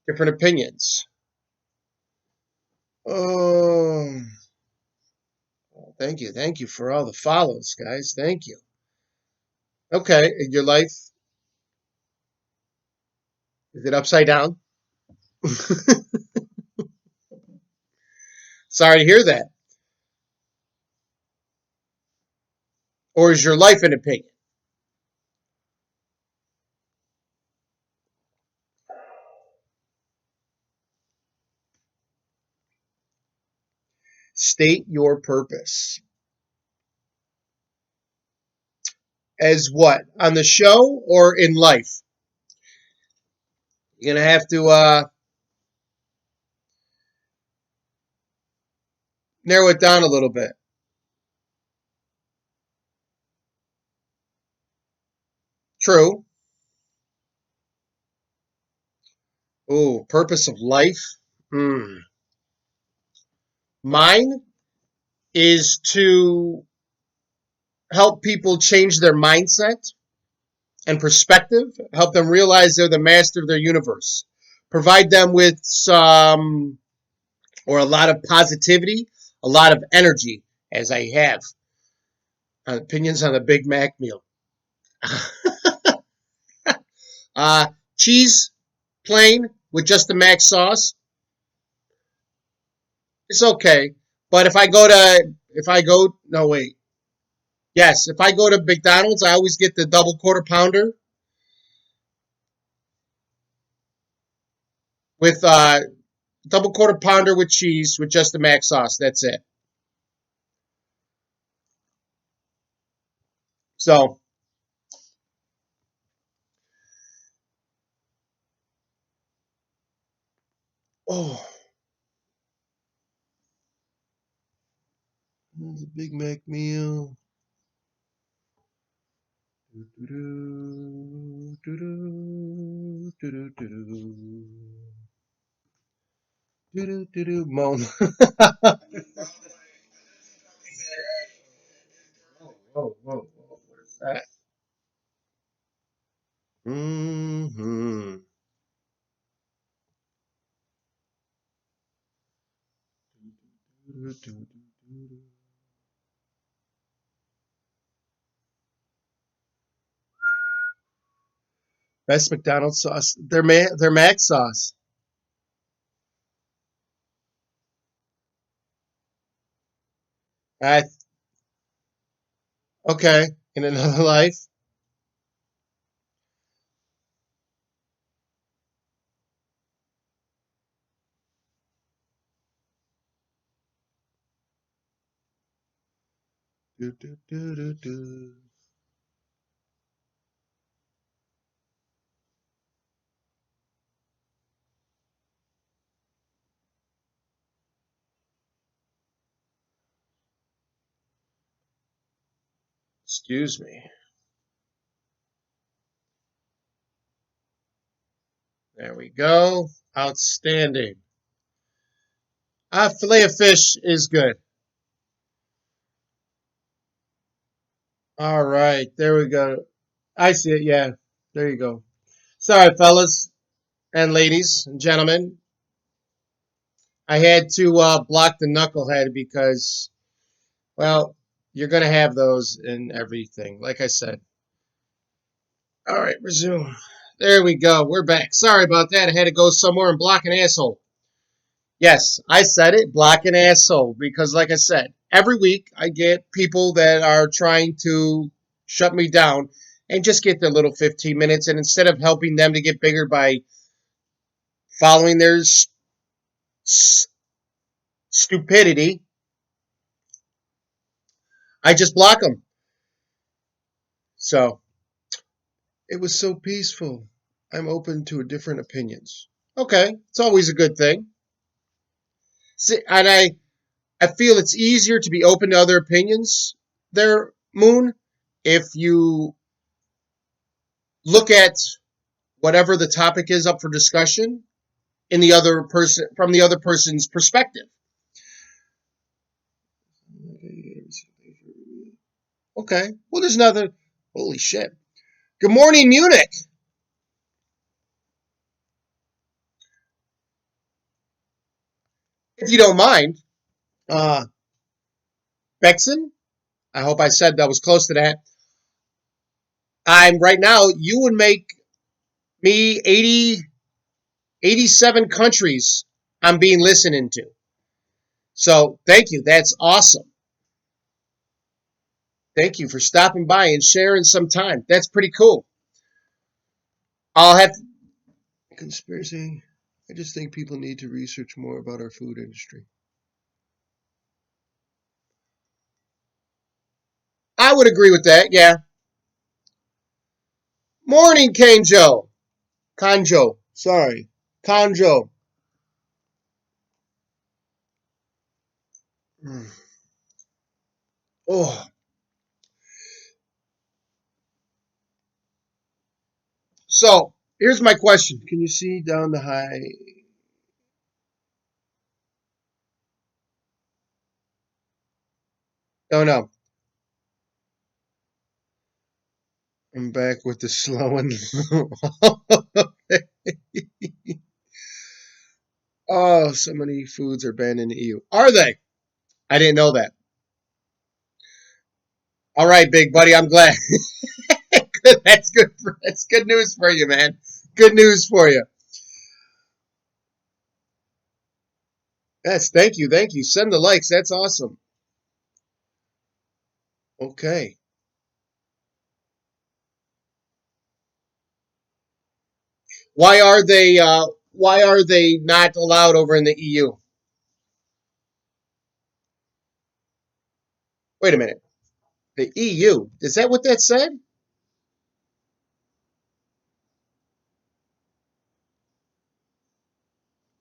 different opinions. Oh, thank you for all the follows, guys. Thank you. Okay, your life, is it upside down? Sorry to hear that. Or is your life an opinion? State your purpose. As what? On the show or in life? You're gonna have to narrow it down a little bit. True. Oh, purpose of life. Hmm. Mine is to help people change their mindset and perspective, help them realize they're the master of their universe, provide them with some or a lot of positivity, a lot of energy, as I have opinions on the Big Mac meal. uh, Cheese, plain with just the mac sauce, it's okay. But if I go, no wait, yes, if I go to McDonald's, I always get the double quarter pounder with double quarter pounder with cheese with just the mac sauce. That's it. So, oh, the Big Mac meal. Moan. Whoa. What is that? Mm-hmm. Best McDonald's sauce. Their mac sauce. I okay. In another life. Excuse me. There we go. Outstanding. Filet of fish is good. All right. There we go. I see it. Yeah. There you go. Sorry, fellas and ladies and gentlemen. I had to block the knucklehead because, well, you're going to have those in everything. Like I said. All right. Resume. There we go. We're back. Sorry about that. I had to go somewhere and block an asshole. Yes, I said it, block an asshole, because like I said, every week I get people that are trying to shut me down and just get their little 15 minutes. And instead of helping them to get bigger by following their stupidity, I just block them. So it was so peaceful. I'm open to different opinions. Okay, it's always a good thing. See, and I feel it's easier to be open to other opinions there, Moon, if you look at whatever the topic is up for discussion in the other person from the other person's perspective. Okay. Well, there's nothing. Holy shit. Good morning, Munich. if you don't mind, uh, Bexon, I hope I said that was close to that. I'm right now, you would make me 87 countries I'm being listened into. So thank you. That's awesome. Thank you for stopping by and sharing some time. That's pretty cool. I'll have conspiracy. I just think people need to research more about our food industry. I would agree with that. Yeah. Morning, Kanjo. Kanjo. Sorry. Kanjo. Mm. Oh. So here's my question. Can you see down the high? Oh no. I'm back with the slow and oh, so many foods are banned in the EU. Are they? I didn't know that. All right, big buddy. I'm glad. That's good. That's good news for you, man. Good news for you. Yes, thank you, thank you. Send the likes. That's awesome. Okay. Why are they? Why are they not allowed over in the EU? Wait a minute. The EU. Is that what that said?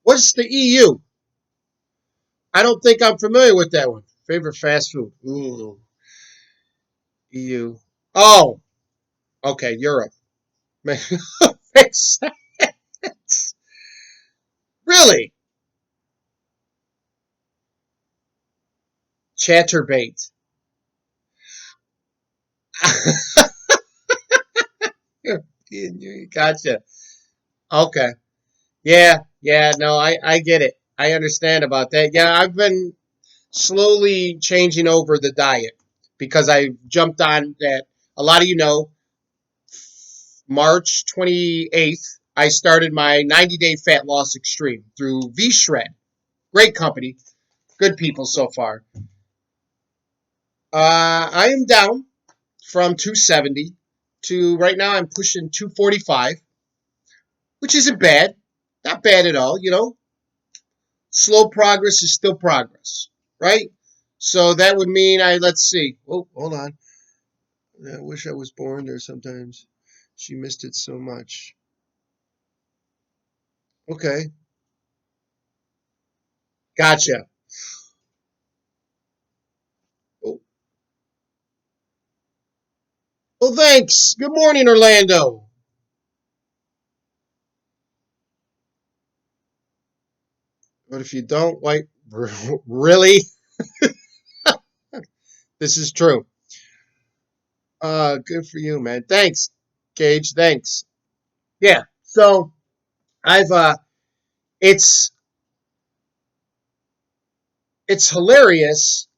What's the EU? I don't think I'm familiar with that one. Favorite fast food? Ooh, EU. Oh, okay. Europe. Makes sense. Really? Chatterbait. Gotcha. Okay. Yeah, yeah, no, I get it. I understand about that. Yeah, I've been slowly changing over the diet because I jumped on that. A lot of you know, March 28th, I started my 90-day fat loss extreme through V Shred. Great company, good people so far. I am down from 270 to right now I'm pushing 245, which isn't bad. Not bad at all, you know. Slow progress is still progress, right? So that would mean let's see. Oh, hold on. I wish I was born there sometimes. She missed it so much. Okay, gotcha. Oh, well, thanks. Good morning, Orlando. But if you don't, like, really? This is true. Good for you, man. Thanks, Gage. Thanks. Yeah. So I've it's it's hilarious.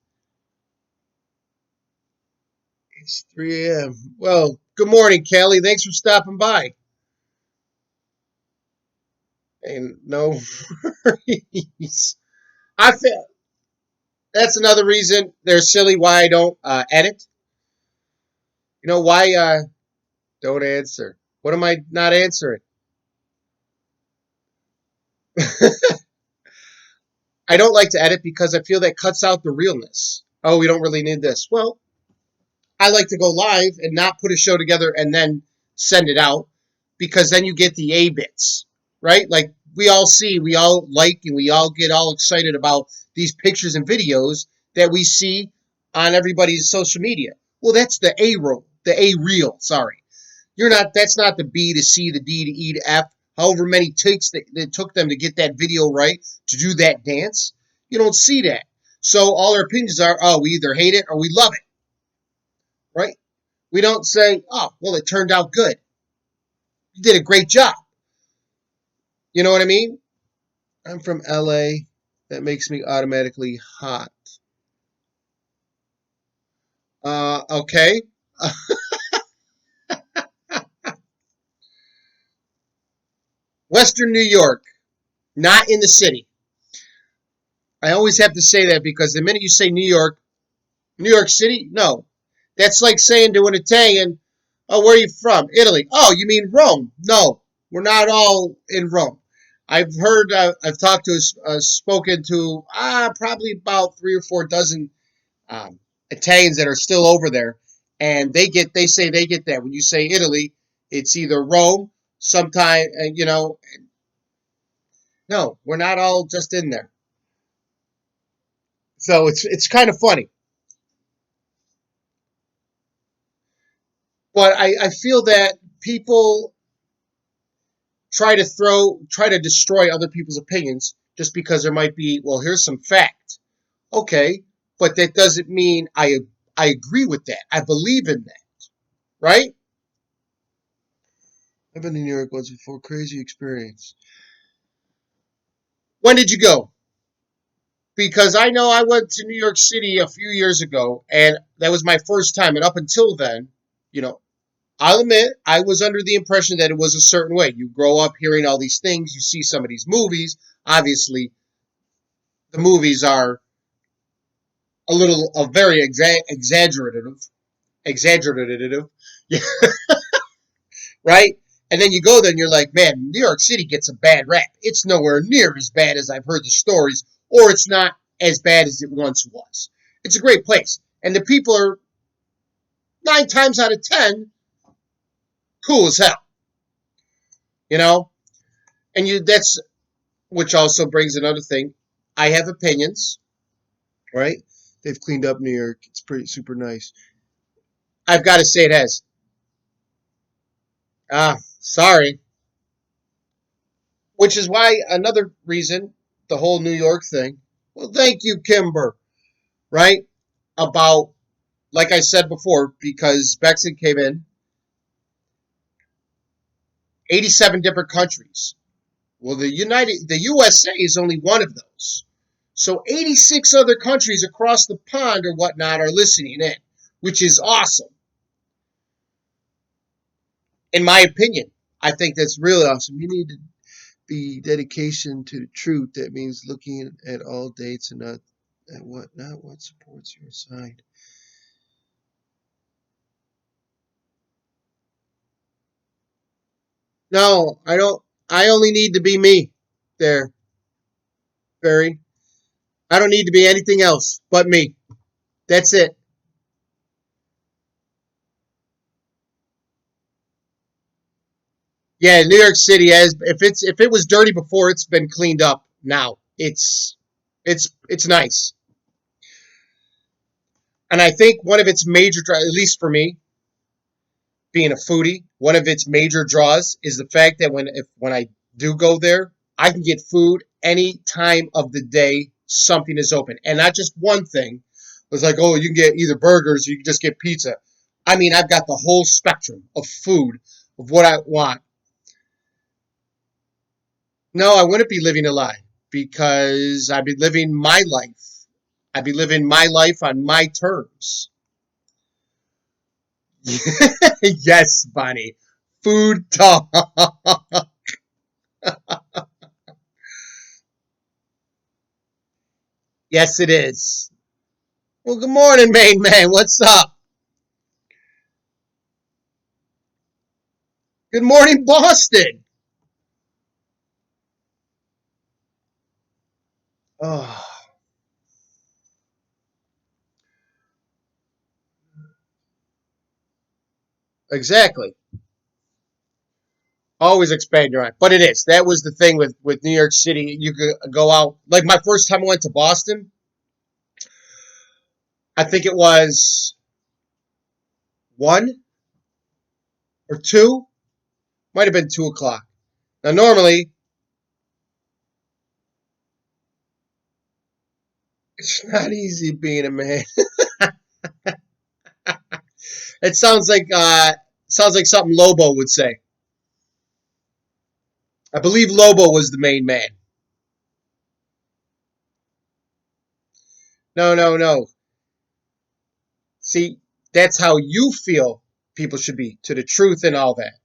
It's 3 a.m. Well, good morning, Kelly. Thanks for stopping by. And no worries. I feel that's another reason they're silly why I don't edit. You know why don't answer? What am I not answering? I don't like to edit because I feel that cuts out the realness. Oh, we don't really need this. Well, I like to go live and not put a show together and then send it out because then you get the A bits, right? Like we all see, we all like, and we all get all excited about these pictures and videos that we see on everybody's social media. Well, that's the A roll, the A reel. Sorry, you're not. That's not the B to C, the D to E to F. However many takes that it took them to get that video right to do that dance, you don't see that. So all our opinions are, oh, we either hate it or we love it, right? We don't say, oh, well, it turned out good. You did a great job. You know what I mean? I'm from LA. that makes me automatically hot. Okay. Western New York, not in the city. I always have to say that because the minute you say New York City, no. That's like saying to an Italian, "Oh, where are you from? Italy." "Oh, you mean Rome?" No, we're not all in Rome. I've heard, I've talked to, spoken to, probably about 3 or 4 dozen um, Italians that are still over there, and they say they get that when you say Italy, it's either Rome, sometime, no, we're not all just in there. So it's kind of funny, but I feel that people try to destroy other people's opinions just because there might be, well, here's some fact. Okay, but that doesn't mean I agree with that. I believe in that, right? I've been to New York once before. Crazy experience. When did you go? Because I know I went to New York City a few years ago, and that was my first time. And up until then, you know, I'll admit I was under the impression that it was a certain way. You grow up hearing all these things, you see some of these movies. Obviously, the movies are a very exaggerative, yeah, right? And then you go there and you're like, man, New York City gets a bad rap. It's nowhere near as bad as I've heard the stories, or it's not as bad as it once was. It's a great place, and the people are 9 times out of 10 cool as hell, you know. And you that's which also brings another thing. I have opinions, right? They've cleaned up New York. It's pretty super nice. I've got to say it has. Sorry. Which is why another reason, the whole New York thing. Well, thank you, Kimber. Right? About, like I said before, because Bexit came in, 87 different countries. Well, the USA is only one of those. So 86 other countries across the pond or whatnot are listening in, which is awesome. In my opinion, I think that's really awesome. You need to be dedication to the truth. That means looking at all dates and not what supports your side. No, I don't. I only need to be me. There, Barry. I don't need to be anything else but me. That's it. Yeah, New York City has. If it was dirty before, it's been cleaned up. Now it's nice, and I think one of its major, at least for me, being a foodie, one of its major draws is the fact that when I do go there, I can get food any time of the day something is open, and not just one thing. It's like, oh, you can get either burgers or you can just get pizza. I mean, I've got the whole spectrum of food of what I want. No, I wouldn't be living a lie because I'd be living my life. I'd be living my life on my terms. Yes, Bonnie. Food talk. Yes, it is. Well, good morning, main man. What's up? Good morning, Boston. Oh, exactly. Always expand your mind. But it is. That was the thing with New York City. You could go out. Like my first time I went to Boston, I think it was 1 or 2. Might have been 2 o'clock. Now, normally, it's not easy being a man. It sounds like something Lobo would say. I believe Lobo was the main man. No, no, no. See, that's how you feel people should be, to the truth and all that.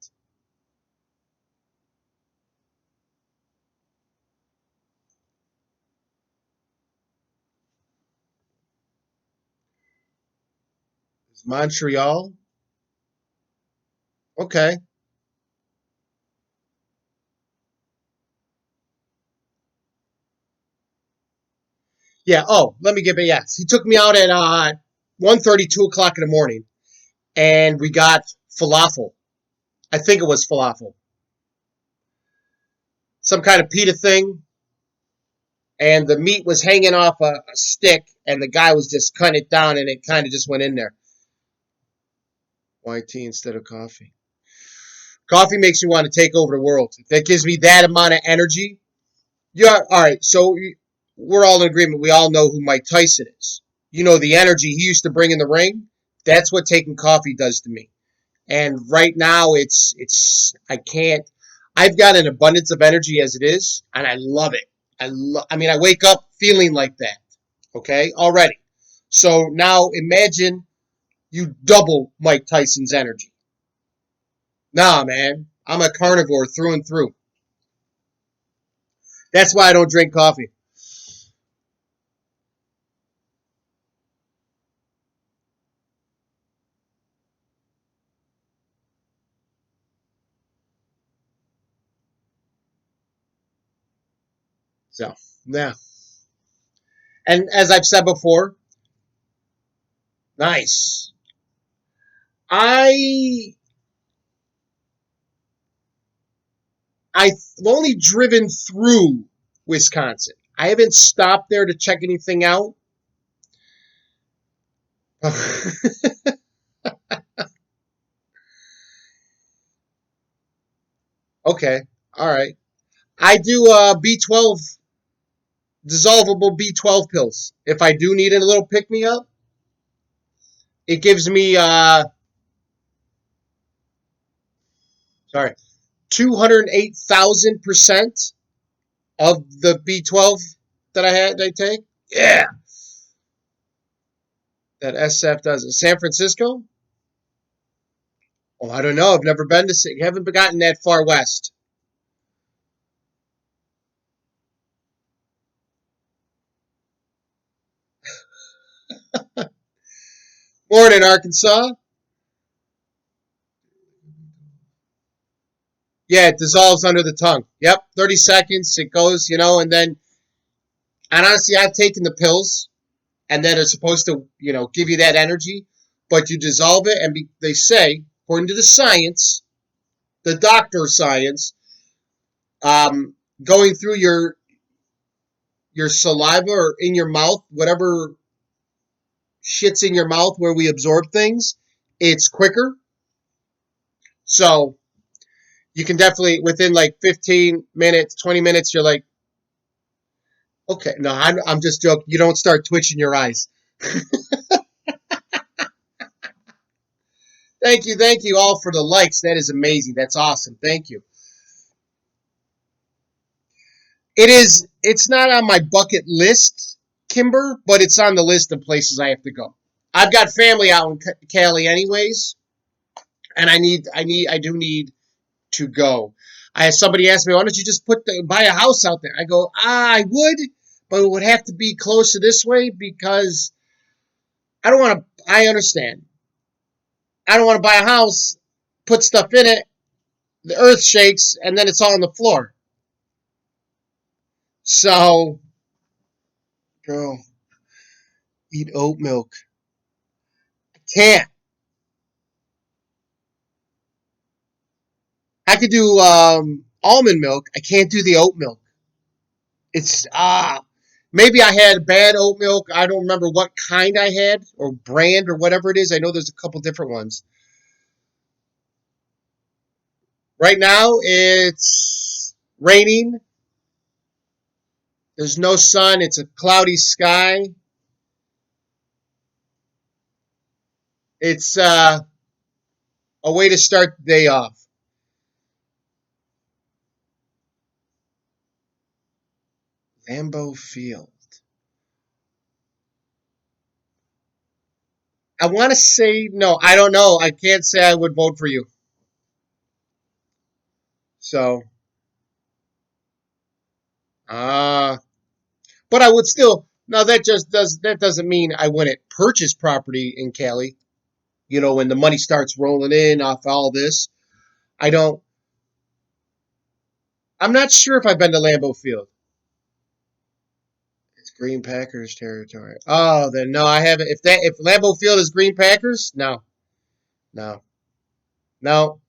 Montreal? Okay. Yeah. Oh, let me give it. Yes, he took me out at 1:30, 2 o'clock in the morning, and we got falafel. I think it was falafel, some kind of pita thing, and the meat was hanging off a stick, and the guy was just cutting it down, and it kind of just went in there. White tea instead of coffee. Coffee makes me want to take over the world. If that gives me that amount of energy. Yeah. All right. So we're all in agreement. We all know who Mike Tyson is. You know the energy he used to bring in the ring. That's what taking coffee does to me. And right now it's I can't. I've got an abundance of energy as it is, and I love it. I mean, I wake up feeling like that. Okay, already. So now imagine you double Mike Tyson's energy. Nah, man, I'm a carnivore through and through. That's why I don't drink coffee. So, yeah. And as I've said before, nice. I I've only driven through Wisconsin. I haven't stopped there to check anything out. Okay, all right. I do B12 dissolvable B12 pills. If I do need a little pick me up, it gives me sorry 208,000% of the B12 that I take. Yeah, that SF does it. San Francisco? Oh, I don't know. I've never been to. Haven't gotten that far west. Morning, Arkansas. Yeah, it dissolves under the tongue. Yep, 30 seconds. It goes, and then, and honestly, I've taken the pills, and then it's supposed to, give you that energy, but you dissolve it, and they say, according to the science, the doctor science, um, going through your saliva or in your mouth, whatever shits in your mouth where we absorb things, it's quicker. So you can definitely within like 15 minutes, 20 minutes, you're like, okay, no, I'm just joking. You don't start twitching your eyes. Thank you all for the likes. That is amazing. That's awesome. Thank you. It is. It's not on my bucket list, Kimber, but it's on the list of places I have to go. I've got family out in Cali, anyways, and I do need to go. I had somebody ask me, why don't you just buy a house out there? I go, I would, but it would have to be closer this way because I don't want to. I understand. I don't want to buy a house, put stuff in it, the earth shakes, and then it's all on the floor. So, girl, eat oat milk. Can't. I could do almond milk. I can't do the oat milk. It's maybe I had bad oat milk. I don't remember what kind I had or brand or whatever it is. I know there's a couple different ones. Right now it's raining. There's no sun. It's a cloudy sky. It's a way to start the day off. Lambeau Field. I want to say no. I don't know. I can't say I would vote for you. So, uh, but I would still. Now that doesn't mean I wouldn't purchase property in Cali. You know, when the money starts rolling in off all this, I don't. I'm not sure if I've been to Lambeau Field. It's Green Packers territory. Oh, then no, I haven't. If Lambeau Field is Green Packers, no, no, no,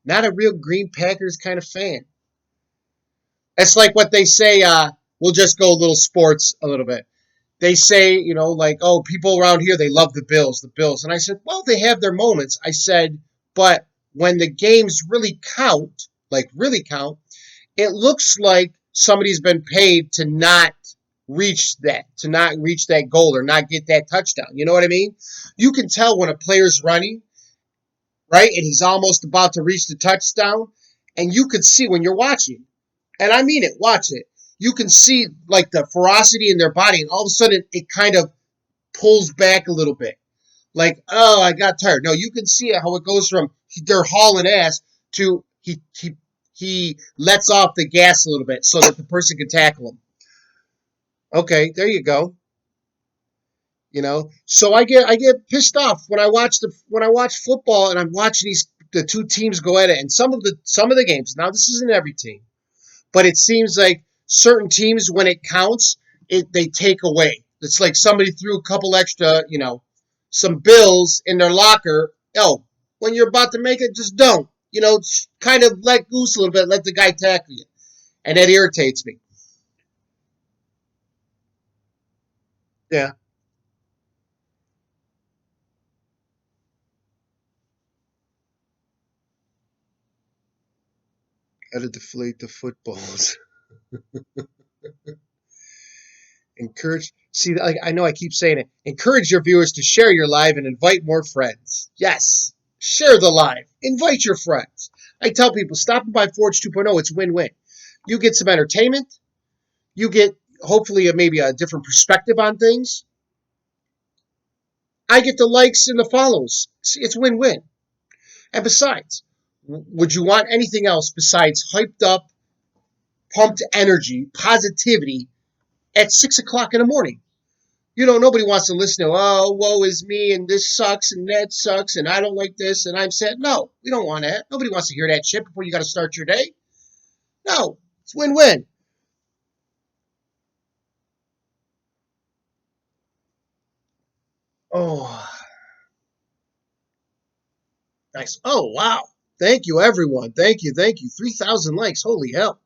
not a real Green Packers kind of fan. It's like what they say. We'll just go a little sports a little bit. They say, you know, like, oh, people around here, they love the Bills. And I said, well, they have their moments. I said, but when the games really count, like really count, it looks like somebody's been paid to not reach that goal or not get that touchdown. You know what I mean? You can tell when a player's running, right? And he's almost about to reach the touchdown. And you can see when you're watching, and I mean it, watch it. You can see like the ferocity in their body, and all of a sudden it kind of pulls back a little bit. Like, oh, I got tired. No, you can see how it goes from they're hauling ass to he lets off the gas a little bit so that the person can tackle him. Okay, there you go. You know, so I get pissed off when I watch football and I'm watching the two teams go at it, and some of the games. Now this isn't every team, but it seems like certain teams when it counts, they take away. It's like somebody threw a couple extra, some bills in their locker. Oh, when you're about to make it, just don't. Kind of let loose a little bit, let the guy tackle you, and that irritates me. Yeah, gotta deflate the footballs. Encourage. See, I know I keep saying it. Encourage your viewers to share your live and invite more friends. Yes, share the live. Invite your friends. I tell people, stopping by Forge 2.0, it's win-win. You get some entertainment. You get, hopefully, maybe a different perspective on things. I get the likes and the follows. It's win-win. And besides, would you want anything else besides hyped up, pumped energy, positivity at 6 o'clock in the morning? Nobody wants to listen to, oh, woe is me, and this sucks, and that sucks, and I don't like this, and I'm sad. No, we don't want that. Nobody wants to hear that shit before you got to start your day. No, it's win-win. Oh, nice. Oh, wow. Thank you, everyone. Thank you, thank you. 3,000 likes. Holy hell.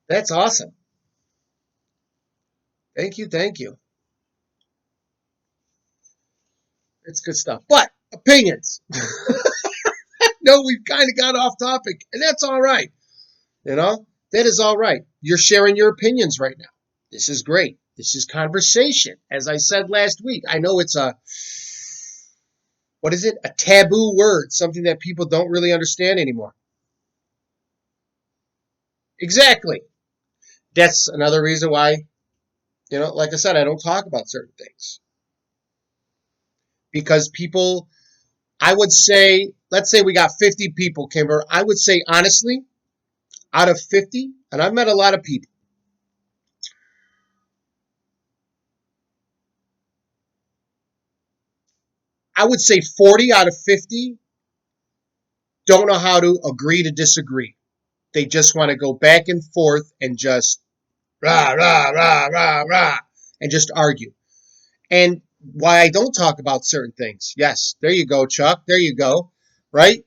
That's awesome. Thank you, thank you. It's good stuff. But opinions. No, we've kind of got off topic, and that's all right. You know, that is all right. You're sharing your opinions right now. This is great. This is conversation. As I said last week, I know it's what is it? A taboo word, something that people don't really understand anymore. Exactly. That's another reason why, like I said, I don't talk about certain things because people, I would say, let's say we got 50 people came over. I would say, honestly, out of 50, and I've met a lot of people, I would say 40 out of 50 don't know how to agree to disagree. They just want to go back and forth and just rah, rah, rah, rah, rah, and just argue. And why I don't talk about certain things. Yes, there you go, Chuck. There you go. Right?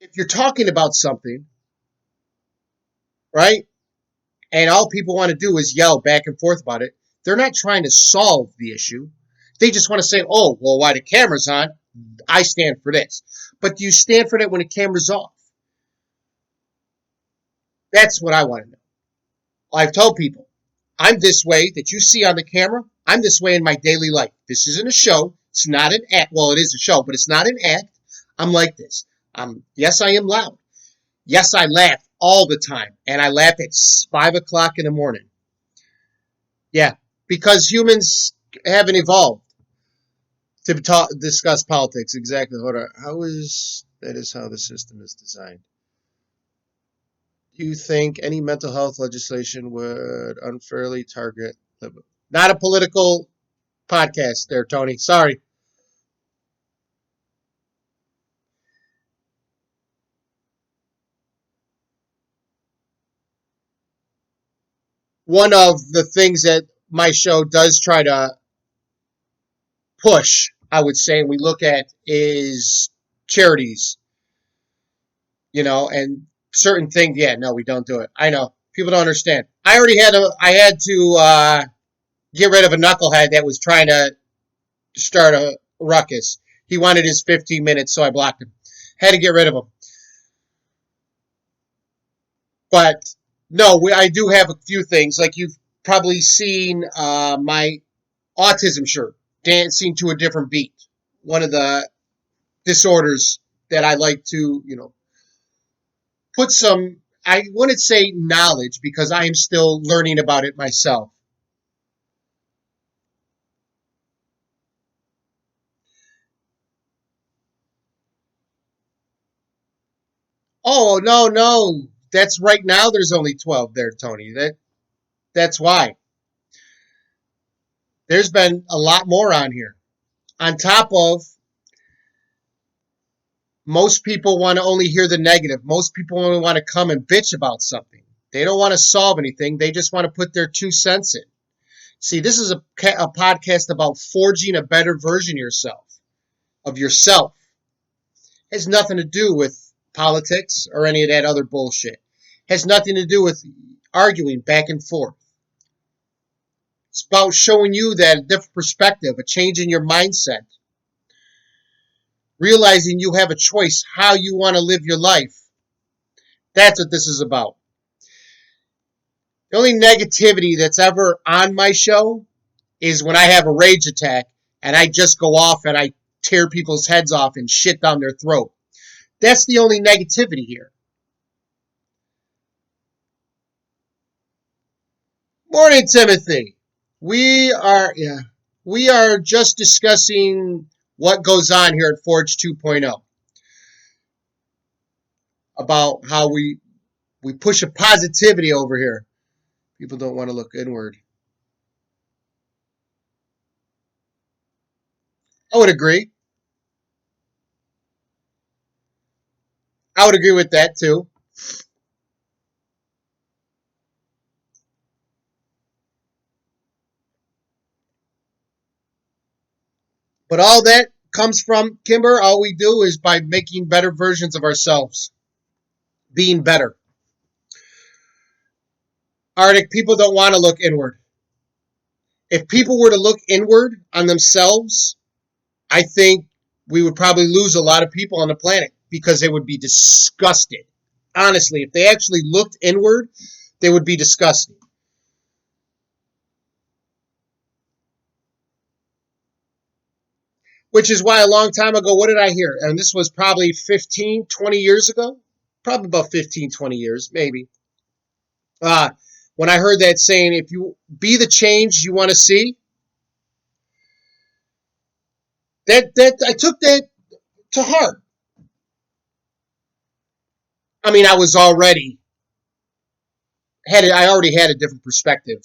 If you're talking about something, right, and all people want to do is yell back and forth about it, they're not trying to solve the issue. They just want to say, oh, well, why the camera's on, I stand for this. But do you stand for that when the camera's off? That's what I want to know. I've told people, I'm this way that you see on the camera. I'm this way in my daily life. This isn't a show. It's not an act. Well, it is a show, but it's not an act. I'm like this. Yes, I am loud. Yes, I laugh all the time, and I laugh at 5 o'clock in the morning. Yeah, because humans haven't evolved. to talk, discuss politics. Exactly. Hold on. How is that is how the system is designed. Do you think any mental health legislation would unfairly target liberals? Not a political podcast there, Tony. Sorry. One of the things that my show does try to push, I would say, we look at is charities, and certain things. Yeah, no, we don't do it. I know people don't understand. I had to get rid of a knucklehead that was trying to start a ruckus. He wanted his 15 minutes, so I blocked him. Had to get rid of him. But no, I do have a few things. Like you've probably seen my autism shirt, dancing to a different beat. One of the disorders that I like to, put some, I wouldn't say knowledge because I am still learning about it myself. Oh, no, no. That's right now there's only 12 there, Tony. That's why. There's been a lot more on here. On top of most people want to only hear the negative. Most people only want to come and bitch about something. They don't want to solve anything. They just want to put their 2 cents in. See, this is a podcast about forging a better version of yourself. It has nothing to do with politics or any of that other bullshit. It has nothing to do with arguing back and forth. It's about showing you that a different perspective, a change in your mindset, realizing you have a choice how you want to live your life. That's what this is about. The only negativity that's ever on my show is when I have a rage attack and I just go off and I tear people's heads off and shit down their throat. That's the only negativity here. Morning, Timothy. Yeah, we are just discussing what goes on here at Forge 2.0 about how we push a positivity over here. People don't want to look inward. I would agree. I would agree with that too. But all that comes from Kimber. All we do is by making better versions of ourselves, being better. Arctic, people don't want to look inward. If people were to look inward on themselves, I think we would probably lose a lot of people on the planet because they would be disgusted. Honestly, if they actually looked inward, they would be disgusted. Which is why a long time ago, what did I hear? And this was probably 15, 20 years ago. Probably about 15, 20 years, maybe. Uh, when I heard that saying, if you be the change you want to see, that I took that to heart. I mean, I already had a different perspective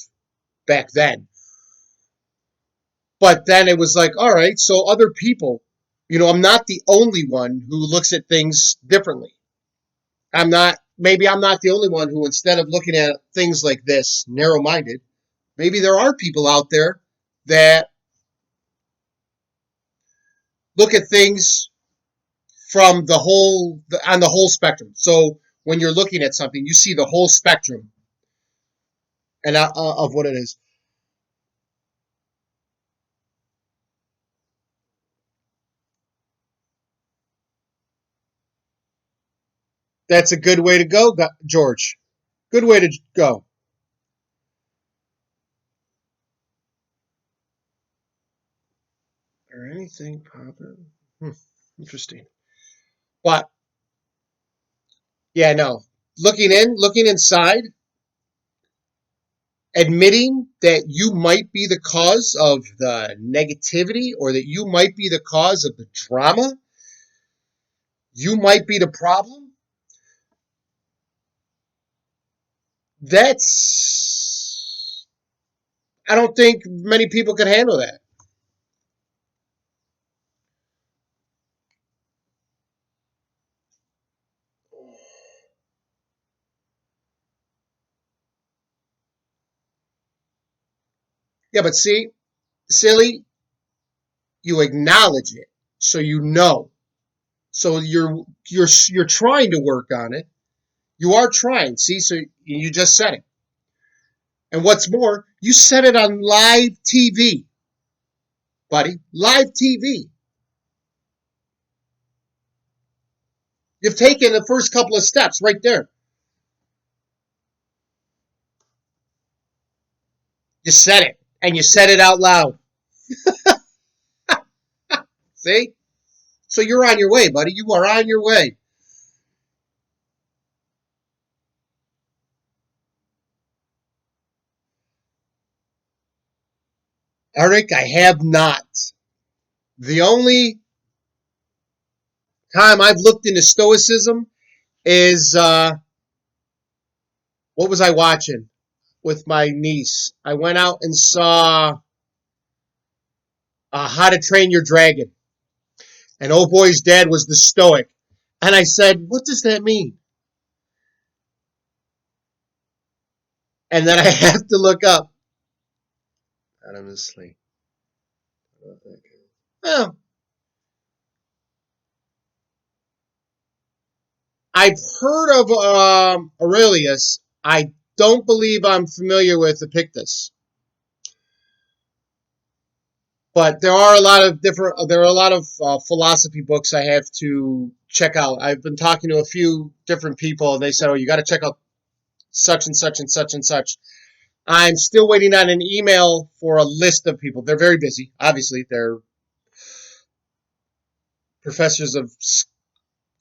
back then. But then it was like, all right, so other people, I'm not the only one who looks at things differently. Maybe I'm not the only one who, instead of looking at things like this, narrow minded, maybe there are people out there that look at things on the whole spectrum. So when you're looking at something, you see the whole spectrum of what it is. That's a good way to go, George. Good way to go. Or anything popping? Hmm, interesting. But yeah, no. Looking inside, admitting that you might be the cause of the negativity or that you might be the cause of the drama, you might be the problem, that's, I don't think many people can handle that. Yeah, but see, silly, you acknowledge it, so you know. So you're trying to work on it. You are trying. See, so you just said it. And what's more, you said it on live TV, buddy. Live TV. You've taken the first couple of steps right there. You said it, and you said it out loud. See? So you're on your way, buddy. You are on your way. Eric, I have not. The only time I've looked into Stoicism is what was I watching with my niece? I went out and saw How to Train Your Dragon, and oh boy's dad was the Stoic, and I said, "What does that mean?" And then I have to look up. Honestly, well, I've heard of Aurelius. I don't believe I'm familiar with Epictetus. But there are a lot of philosophy books I have to check out. I've been talking to a few different people, and they said, "Oh, you got to check out such and such and such and such." I'm still waiting on an email for a list of people. They're very busy. Obviously, they're professors of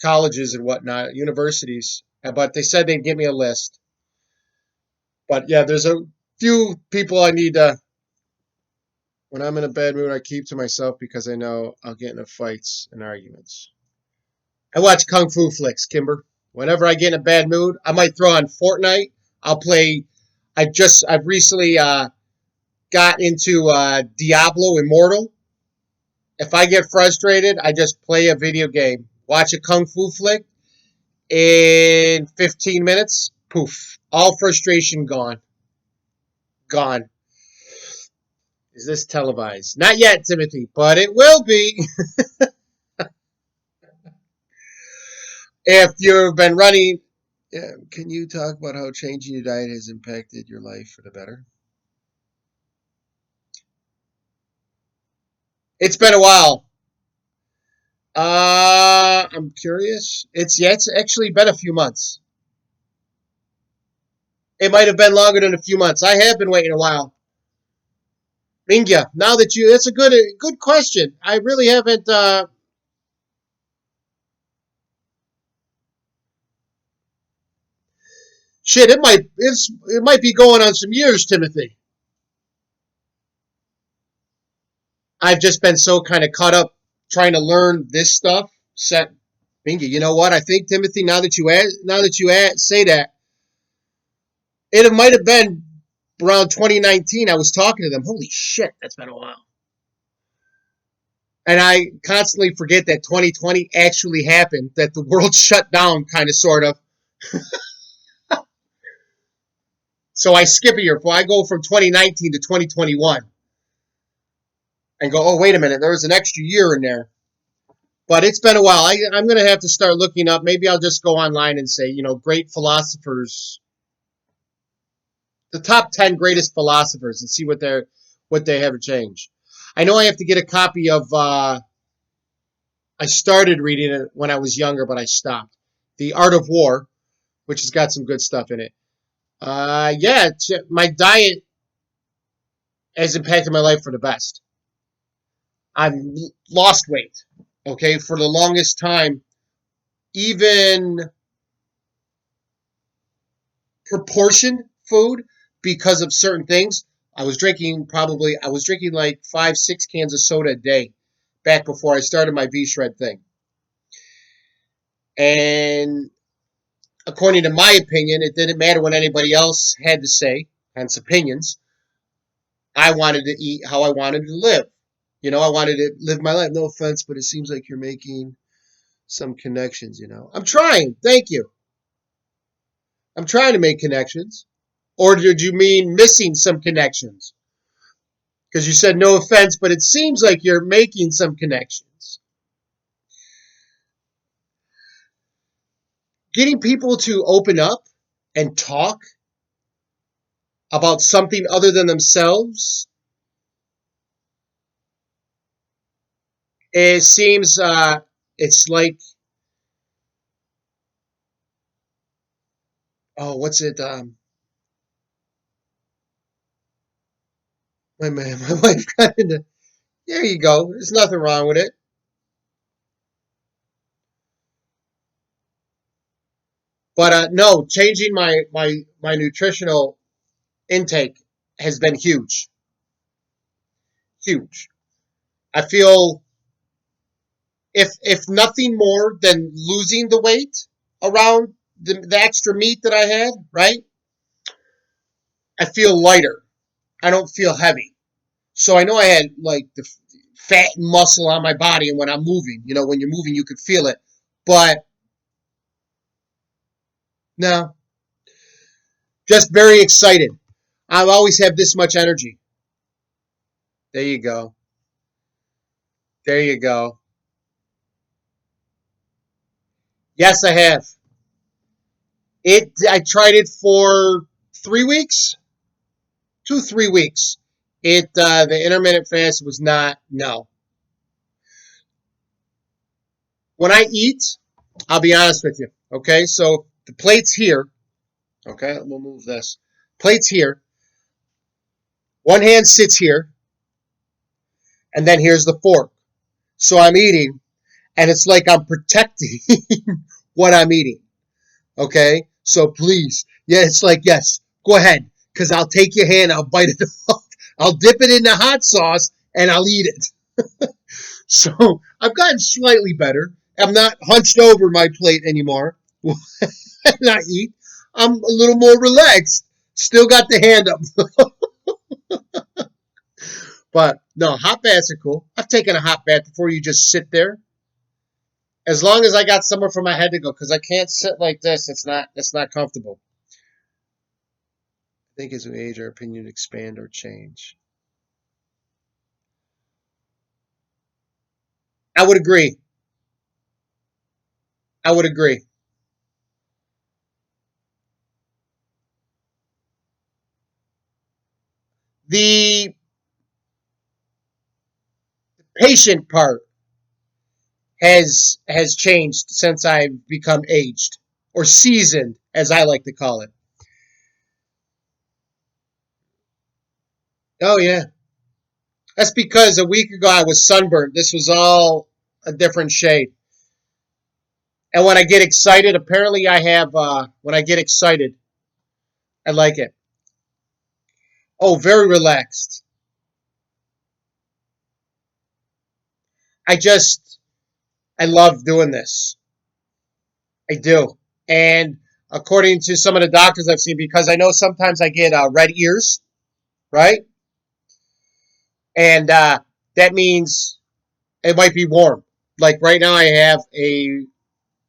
colleges and whatnot, universities. But they said they'd give me a list. But yeah, there's a few people I need to. When I'm in a bad mood, I keep to myself because I know I'll get into fights and arguments. I watch kung fu flicks, Kimber. Whenever I get in a bad mood, I might throw on Fortnite. I'll play. I've recently got into Diablo Immortal. If I get frustrated, I just play a video game, watch a kung fu flick. In 15 minutes, poof, all frustration gone. Gone. Is this televised? Not yet, Timothy, but it will be. If you've been running, yeah, can you talk about how changing your diet has impacted your life for the better? It's been a while. I'm curious. It's actually been a few months. It might have been longer than a few months. I have been waiting a while. Mingya, now that you, that's a good question. I really haven't. Shit, it might be going on some years, Timothy. I've just been so kind of caught up trying to learn this stuff. Set, Mingya, you know what? I think Timothy. Now that you say that, it might have been around 2019. I was talking to them. Holy shit, that's been a while. And I constantly forget that 2020 actually happened, that the world shut down, kind of, sort of. So I skip a year. I go from 2019 to 2021 and go, oh, wait a minute, there was an extra year in there. But it's been a while. I'm going to have to start looking up. Maybe I'll just go online and say, great philosophers, the top 10 greatest philosophers, and see what they have changed. I know I have to get a copy of. I started reading it when I was younger, but I stopped. The Art of War, which has got some good stuff in it. Yeah, my diet has impacted my life for the best. I've lost weight. Okay, for the longest time, even proportion food, because of certain things. I was drinking like 5, 6 cans of soda a day back before I started my V Shred thing. And according to my opinion, it didn't matter what anybody else had to say, hence opinions. I wanted to eat how I wanted to live. I wanted to live my life. No offense, but it seems like you're making some connections. I'm trying. Thank you. I'm trying to make connections. Or did you mean missing some connections? Because you said no offense, but it seems like you're making some connections. Getting people to open up and talk about something other than themselves, it seems it's like, oh, what's it? My wife got into. There you go. There's nothing wrong with it. But no, changing my nutritional intake has been huge, huge. I feel if nothing more than losing the weight around the extra meat that I had, right? I feel lighter. I don't feel heavy. So I know I had like the fat and muscle on my body, and when I'm moving, when you're moving, you could feel it. But no, just very excited. I always have this much energy. There you go. There you go. Yes, I have. I tried it for 3 weeks, 2, 3 weeks. The intermittent fast was not no. When I eat, I'll be honest with you. Okay, so the plate's here. Okay, we'll move this. Plate's here. One hand sits here, and then here's the fork. So I'm eating, and it's like I'm protecting what I'm eating. Okay, so please, yeah, it's like yes, go ahead, because I'll take your hand, I'll bite it off, I'll dip it in the hot sauce, and I'll eat it. So I've gotten slightly better. I'm not hunched over my plate anymore. Not eat. I'm a little more relaxed. Still got the hand up. But no, hot baths are cool. I've taken a hot bath before. You just sit there. As long as I got somewhere for my head to go, because I can't sit like this. It's not comfortable. I think as we age, our opinion expand or change. I would agree. I would agree. The patient part has changed since I've become aged or seasoned, as I like to call it. Oh yeah, that's because a week ago I was sunburned. This was all a different shade. And when I get excited, apparently I have. When I get excited, I like it. Oh, very relaxed. I love doing this. I do. And according to some of the doctors I've seen, because I know sometimes I get red ears, right? And that means it might be warm. Like right now, I have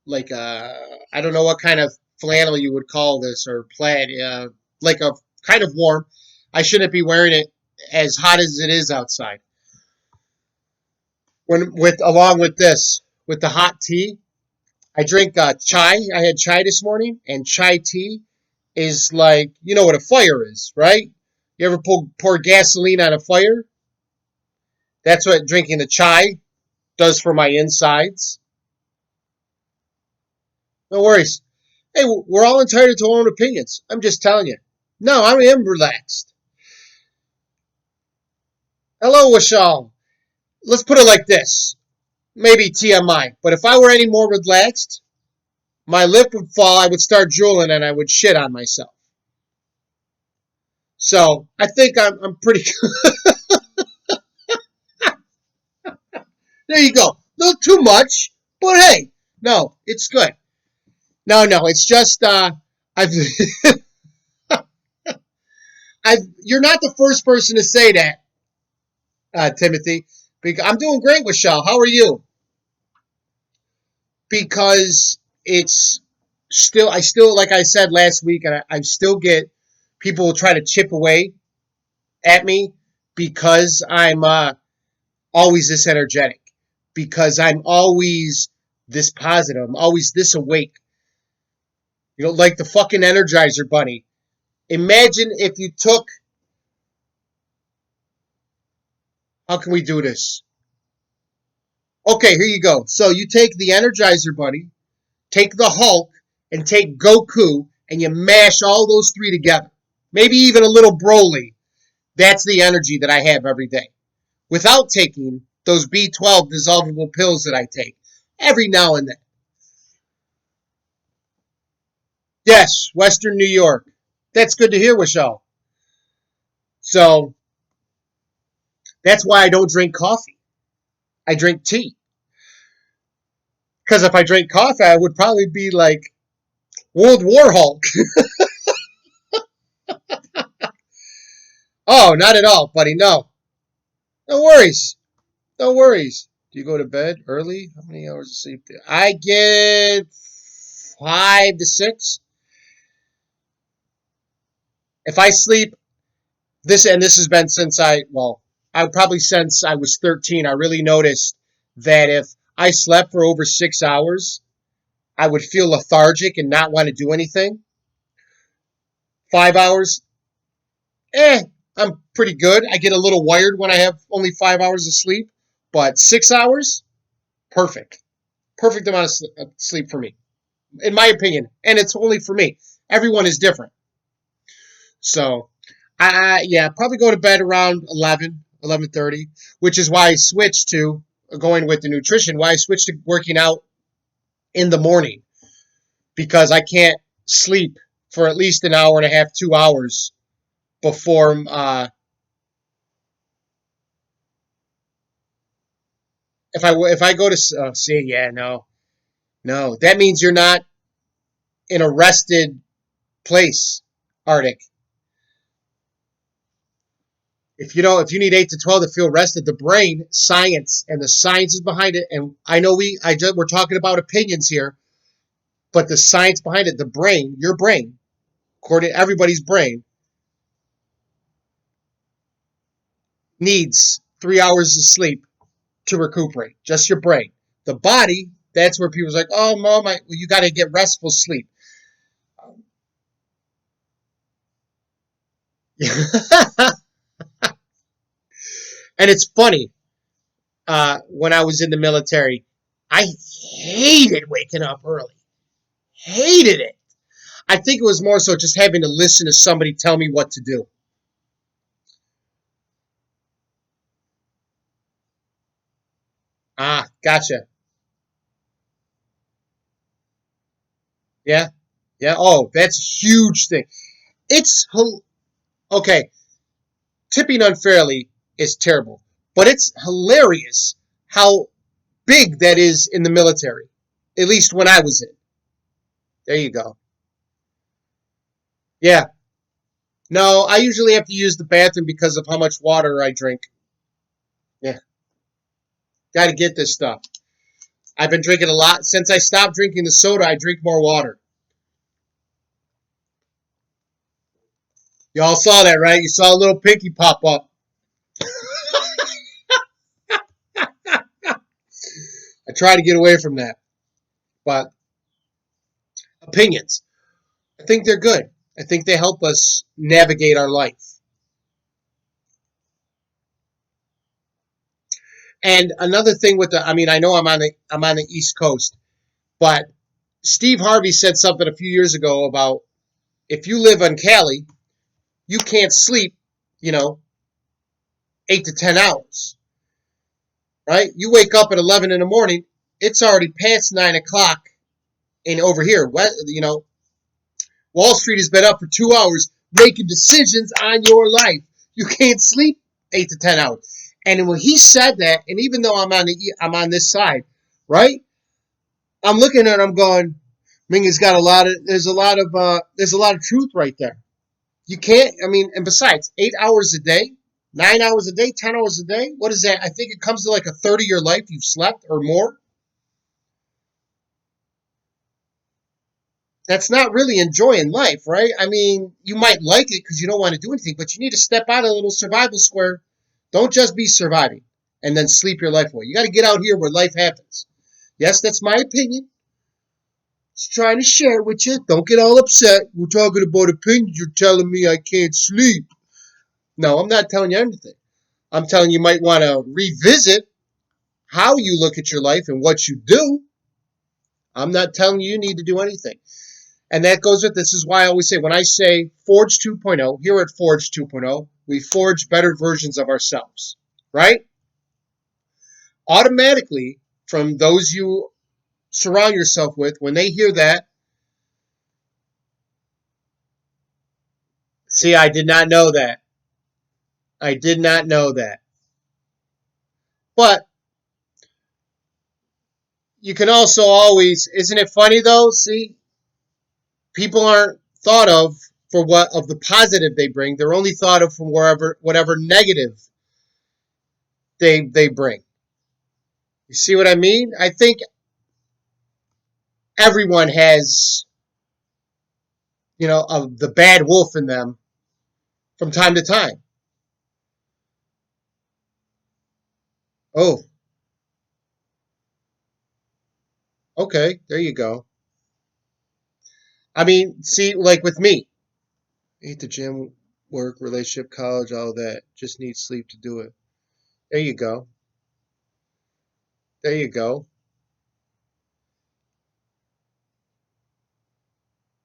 like I don't know what kind of flannel you would call this or plaid, like a kind of warm. I shouldn't be wearing it as hot as it is outside. When with along with this, with the hot tea, I drink chai. I had chai this morning, and chai tea is like you know what a fire is, right? You ever pour gasoline on a fire? That's what drinking the chai does for my insides. No worries. Hey, we're all entitled to our own opinions. I'm just telling you. No, I am relaxed. Hello, Washal. Let's put it like this. Maybe TMI, but if I were any more relaxed, my lip would fall, I would start drooling, and I would shit on myself. So I think I'm pretty. There you go. Not too much, but hey, no, it's good. No, no, it's just I've I've you're not the first person to say that, Timothy. Because I'm doing great, Michelle. How are you? Because it's still I still like I said last week, and I still get people try to chip away at me because I'm always this energetic, because I'm always this positive, I'm always this awake. Like the fucking Energizer Bunny. Imagine if you took. How can we do this? Okay, here you go. So you take the Energizer Bunny, take the Hulk, and take Goku, and you mash all those three together. Maybe even a little Broly. That's the energy that I have every day. Without taking those B12 dissolvable pills that I take every now and then. Yes, Western New York. That's good to hear, Michelle. So that's why I don't drink coffee. I drink tea. Because if I drank coffee, I would probably be like World War Hulk. Oh, not at all, buddy. No. No worries. No worries. Do you go to bed early? How many hours of sleep do I get? 5 to 6. If I sleep this, and this has been since I probably since I was 13, I really noticed that if I slept for over 6 hours, I would feel lethargic and not want to do anything. 5 hours, eh, I'm pretty good. I get a little wired when I have only 5 hours of sleep, but 6 hours, perfect. Perfect amount of sleep for me, in my opinion. And it's only for me. Everyone is different. So, yeah, probably go to bed around 11:30, which is why I switched to going with the nutrition, why I switched to working out in the morning, because I can't sleep for at least an hour and a half, 2 hours before. If I go to see, yeah, no, no, that means you're not in a rested place, Arctic. If you need 8 to 12 to feel rested, the brain science and the sciences behind it, and I know we're talking about opinions here, but the science behind it, the brain, your brain, according to everybody's brain, needs 3 hours of sleep to recuperate. Just your brain. The body, that's where people's like, oh, mom, well, you got to get restful sleep. And it's funny. When I was in the military, I hated waking up early. Hated it. I think it was more so just having to listen to somebody tell me what to do. Ah, gotcha. Yeah, yeah. Oh, that's a huge thing. It's okay. Tipping unfairly is terrible, but it's hilarious how big that is in the military. At least when I was in. There you go. Yeah. No, I usually have to use the bathroom because of how much water I drink. Yeah. Got to get this stuff. I've been drinking a lot. Since I stopped drinking the soda, I drink more water. Y'all saw that, right? You saw a little pinky pop up. I try to get away from that. But opinions, I think they're good. I think they help us navigate our life. And another thing with I mean, I know I'm on the East Coast, but Steve Harvey said something a few years ago about if you live on Cali, you can't sleep, you know, 8 to 10 hours, right? You wake up at 11 in the morning, it's already past 9 o'clock, and over here, Wall Street has been up for 2 hours, making decisions on your life. You can't sleep 8 to 10 hours. And when he said that, and even though I'm on this side, right? I'm looking at it, I'm going, Minga's got there's a lot of truth right there. You can't, I mean, and besides, 8 hours a day, 9 hours a day, 10 hours a day, what is that? I think it comes to like a third of your life you've slept or more. That's not really enjoying life, right? I mean, you might like it because you don't want to do anything, but you need to step out of a little survival square. Don't just be surviving and then sleep your life away. You got to get out here where life happens. Yes, that's my opinion. Just trying to share it with you. Don't get all upset. We're talking about opinions. You're telling me I can't sleep. No, I'm not telling you anything. I'm telling you might want to revisit how you look at your life and what you do. I'm not telling you you need to do anything. And that goes with this is why I always say when I say Forge 2.0, here at Forge 2.0, we forge better versions of ourselves, right? Automatically, from those you surround yourself with, when they hear that, see, I did not know that. I did not know that. But you can also always, isn't it funny though? See, people aren't thought of for what of the positive they bring. They're only thought of from whatever negative they bring. You see what I mean? I think everyone has, the bad wolf in them from time to time. Oh, okay, there you go. I mean, see, like with me, I hate the gym, work, relationship, college, all that. Just need sleep to do it. There you go. There you go.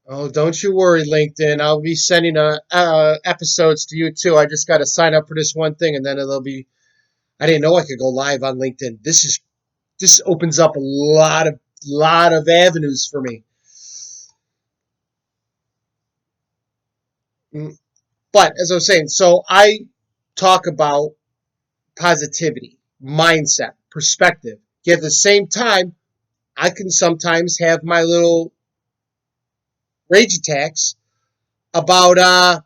Oh, don't you worry, LinkedIn. I'll be sending episodes to you too. I just got to sign up for this one thing, and then it'll be. I didn't know I could go live on LinkedIn. This opens up a lot of avenues for me. Mm, But as I was saying, so I talk about positivity, mindset, perspective. Yet at the same time, I can sometimes have my little rage attacks about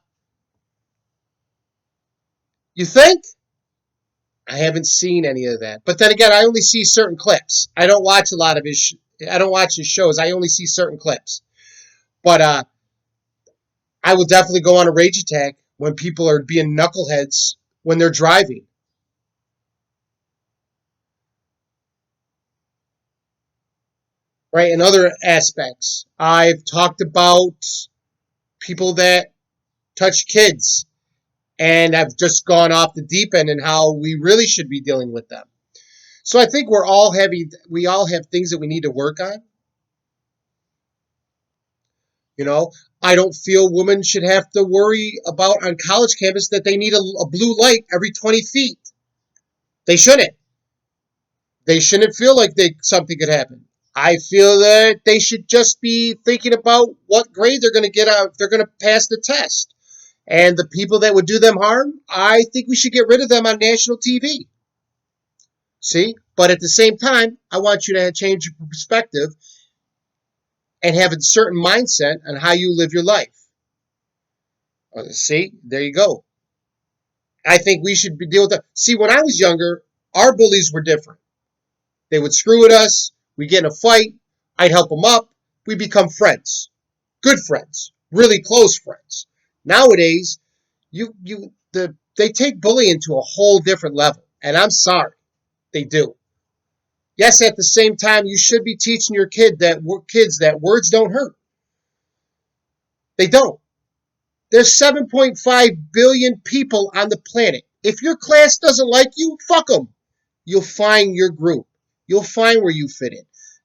you think I haven't seen any of that. But then again, I only see certain clips. I don't watch a lot of I don't watch his shows. I only see certain clips. But I will definitely go on a rage attack when people are being knuckleheads when they're driving. Right? In other aspects, I've talked about people that touch kids, and I've just gone off the deep end and how we really should be dealing with them. So I think we all have things that we need to work on. You know, I don't feel women should have to worry about on college campus that they need a blue light every 20 feet. They shouldn't. They shouldn't feel like something could happen. I feel that they should just be thinking about what grade they're going to get out if they're going to pass the test. And the people that would do them harm, I think we should get rid of them on national TV. See? But at the same time, I want you to change your perspective and have a certain mindset on how you live your life. See? There you go. I think we should deal with that. See, when I was younger, our bullies were different. They would screw at us. We get in a fight. I'd help them up. We become friends, good friends, really close friends. Nowadays, they take bullying to a whole different level, and I'm sorry, they do. Yes, at the same time, you should be teaching your kids that words don't hurt. They don't. There's 7.5 billion people on the planet. If your class doesn't like you, fuck them. You'll find your group. You'll find where you fit in.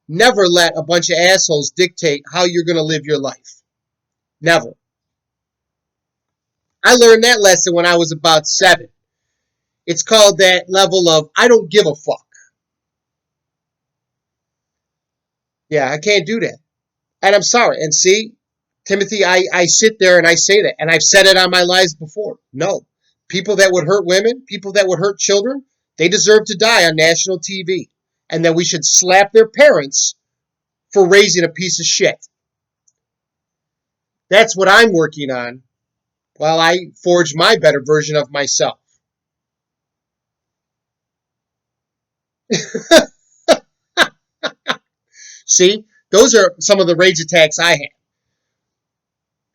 Never let a bunch of assholes dictate how you're going to live your life. Never. I learned that lesson when I was about 7. It's called that level of I don't give a fuck. Yeah, I can't do that. And I'm sorry. And see, Timothy, I sit there and I say that, and I've said it on my lives before. No, people that would hurt women, people that would hurt children, they deserve to die on national TV, and that we should slap their parents for raising a piece of shit. That's what I'm working on while I forge my better version of myself. See, those are some of the rage attacks I have.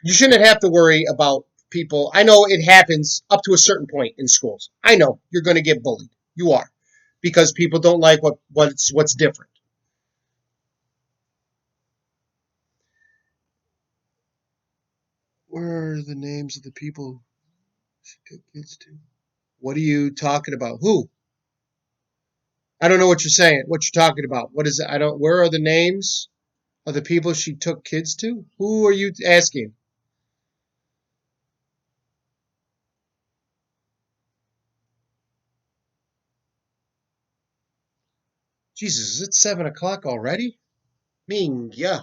You shouldn't have to worry about people. I know it happens up to a certain point in schools. I know you're going to get bullied. You are, because people don't like what's different. Where are the names of the people she took kids to? What are you talking about? Who? I don't know what you're saying. What you're talking about? What is it? I don't. Where are the names of the people she took kids to? Who are you asking? Jesus, is it 7 o'clock already? Ming, yeah.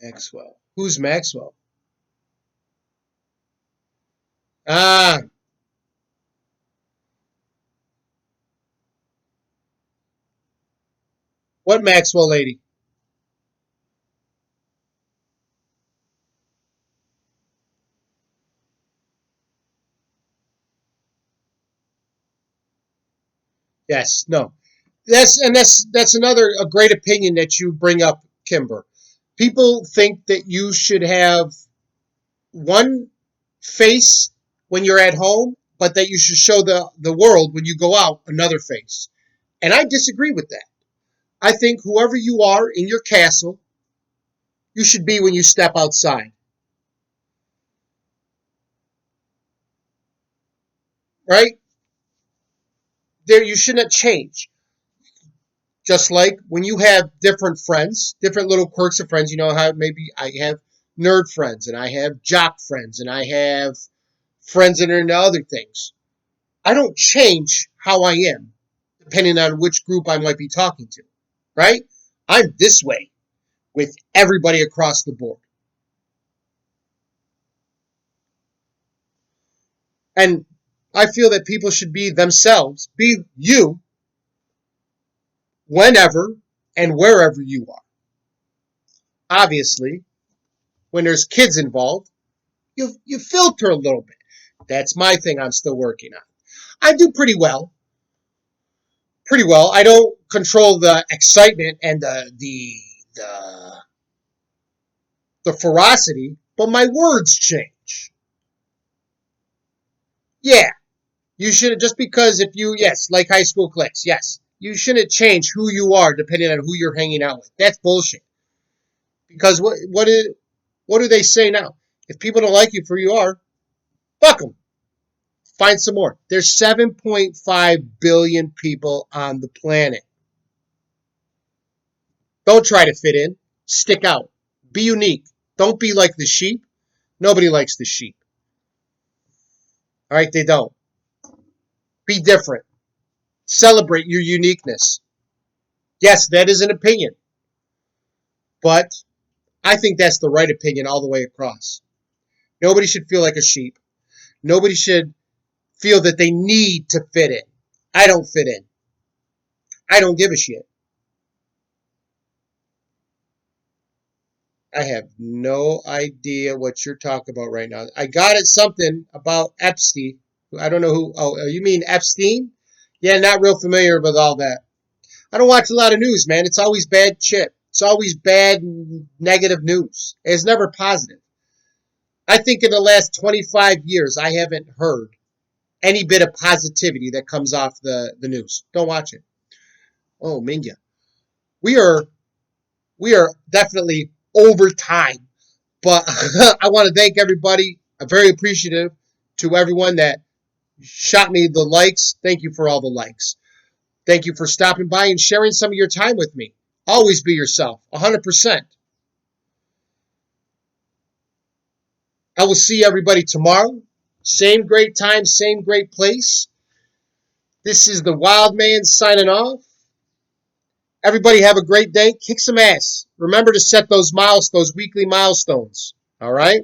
Maxwell. Who's Maxwell? Ah, what Maxwell lady? Yes, no. That's another a great opinion that you bring up, Kimber. People think that you should have one face when you're at home, but that you should show the world when you go out another face. And I disagree with that. I think whoever you are in your castle, you should be when you step outside, right? There, you shouldn't change. Just like when you have different friends, different little quirks of friends, you know how maybe I have nerd friends and I have jock friends and I have friends that are into other things. I don't change how I am depending on which group I might be talking to, right? I'm this way with everybody across the board. And I feel that people should be themselves, be you whenever and wherever you are. Obviously, when there's kids involved, you filter a little bit. That's my thing I'm still working on. I do pretty well. Pretty well. I don't control the excitement and the the ferocity, but my words change. Yeah, you shouldn't just because if you yes, like high school cliques, yes. You shouldn't change who you are depending on who you're hanging out with. That's bullshit. Because what do they say now? If people don't like you for who you are, fuck them. Find some more. There's 7.5 billion people on the planet. Don't try to fit in. Stick out. Be unique. Don't be like the sheep. Nobody likes the sheep. All right, they don't. Be different. Celebrate your uniqueness. Yes, that is an opinion, but I think that's the right opinion all the way across. Nobody should feel like a sheep. Nobody should feel that they need to fit in. I don't fit in. I don't give a shit. I have no idea what you're talking about right now. I got it something about Epstein. I don't know who. Oh, you mean Epstein? Yeah, not real familiar with all that. I don't watch a lot of news, man. It's always bad shit. It's always bad, negative news. It's never positive. I think in the last 25 years, I haven't heard any bit of positivity that comes off the news. Don't watch it. Oh, Minga. We are we are definitely over time. But I want to thank everybody. I'm very appreciative to everyone that shot me the likes. Thank you for all the likes. Thank you for stopping by and sharing some of your time with me. Always be yourself, 100%. I will see everybody tomorrow. Same great time, same great place. This is the Wild Man signing off. Everybody have a great day. Kick some ass. Remember to set those weekly milestones. All right?